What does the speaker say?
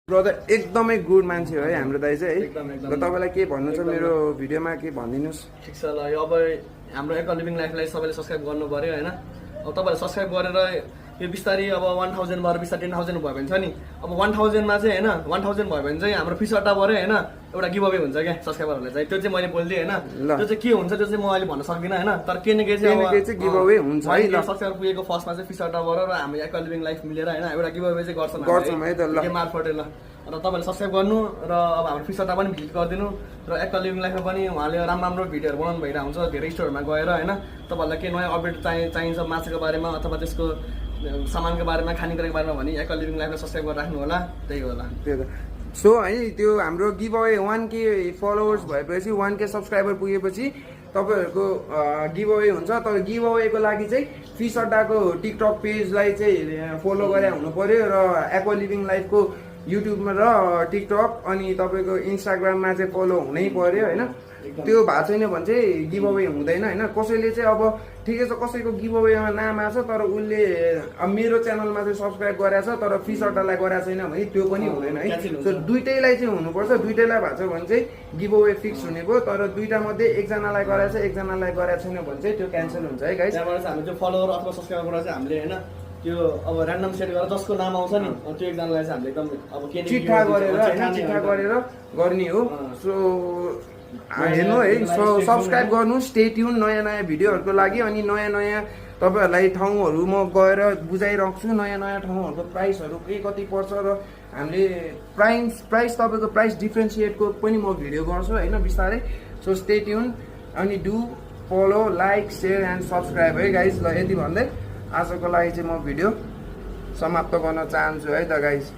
Brother एकदमै good मान्छे हो है हाम्रो दाइ चाहिँ है। र तपाईँलाई के भन्नु छ मेरो भिडियोमा के भनिदिनुहोस्। ठिक छ ल, अब हाम्रो एक लिभिङ लाइफलाई सबैले सब्सक्राइब गर्नु पर्यो होइन। अब तपाईँहरूले सब्सक्राइब गरेर यो बिस्तारै अब 1000 भएर बिस्तारै 10,000 भयो भने छ नि, अब 1000मा चाहिँ होइन 1000 भयो भने चाहिँ हाम्रो फिस अड्डा पऱ्यो होइन, एउटा गिभ अवे हुन्छ क्या सब्सक्राइबरहरूलाई चाहिँ। त्यो चाहिँ मैले बोलिदिएँ होइन, त्यो चाहिँ के हुन्छ त्यो चाहिँ म अहिले भन्न सक्दिनँ होइन। तर के न के चाहिँ गिभ अवे हुन्छ है। ल सब्सक्राइबर पुगेको फर्स्टमा चाहिँ फिस अड्डा गरेर हामी एक लिभिङ लाइफ मिलेर होइन एउटा गिभ अवे चाहिँ गर्छौँ है त। ल मार्फत ल र तपाईँले सब्सक्राइब गर्नु र अब हाम्रो फिस अड्डा पनि भिजिट गरिदिनु र एक लिभिङ लाइफमा पनि उहाँले राम्रो भिडियोहरू बनाउनु भइरहेको हुन्छ धेरै स्टोरहरूमा गएर होइन। तपाईँहरूलाई के नयाँ अपडेट चाहिन्छ माछाको बारेमा अथवा त्यसको सामानको बारेमा खानेकुराको बारेमा भने एक लिभिङ लाइफलाई सब्सक्राइब गरेर राख्नु होला। त्यही होला त्यो त। सो है त्यो हाम्रो गिभ अवे 1K फलोवर्स भएपछि 1K सब्सक्राइबर पुगेपछि तपाईँहरूको गिभ अवे हुन्छ। तर गिभ अवेको लागि चाहिँ फिस अड्डाको टिकटक पेजलाई चाहिँ फलो गरे हुनु पर्यो र एक्वा लिभिङ लाइफको युट्युबमा र टिकटक अनि तपाईँको इन्स्टाग्राममा चाहिँ फलो हुनै पर्यो होइन। त्यो भएको छैन भने चाहिँ गिभ अवे हुँदैन होइन। कसैले चाहिँ अब ठिकै छ कसैको गिभ अवेमा नाम आएको छ तर उसले मेरो च्यानलमा चाहिँ सब्सक्राइब गरेको छ तर फिस अड्डालाई गरेको छैन भने त्यो पनि हुँदैन है। सो दुइटैलाई चाहिँ हुनुपर्छ। दुइटैलाई भएको छ भने चाहिँ गिभ अवे फिक्स हुने भयो। तर दुइटा मध्ये एकजनालाई गराएको छ एकजनालाई गराएको छैन भने चाहिँ त्यो क्यान्सल हुन्छ है गाइस। त्यहाँबाट चाहिँ हामी त्यो फलोवर अथवा सब्सक्राइबर चाहिँ हामीले होइन त्यो अब ऱ्यान्डम सेट गरेर जसको नाम आउँछ नि त्यो एकजनालाई चाहिँ हामीले एकदम अब के चिट्ठा गरेर गर्ने हो। सो हेर्नु है, सब्सक्राइब गर्नु, स्टे ट्युन नयाँ नयाँ भिडियोहरूको लागि। अनि नयाँ नयाँ तपाईँहरूलाई ठाउँहरू म गएर बुझाइराख्छु नयाँ नयाँ ठाउँहरूको प्राइसहरू के कति पर्छ र हामीले प्राइस तपाईँको प्राइस डिफ्रेन्सिएटको पनि म भिडियो गर्छु होइन बिस्तारै। सो स्टे ट्युन अनि do follow like share and subscribe है गाइस। ल यति भन्दै आजको लागि चाहिँ म भिडियो समाप्त गर्न चाहन्छु है त गाइस।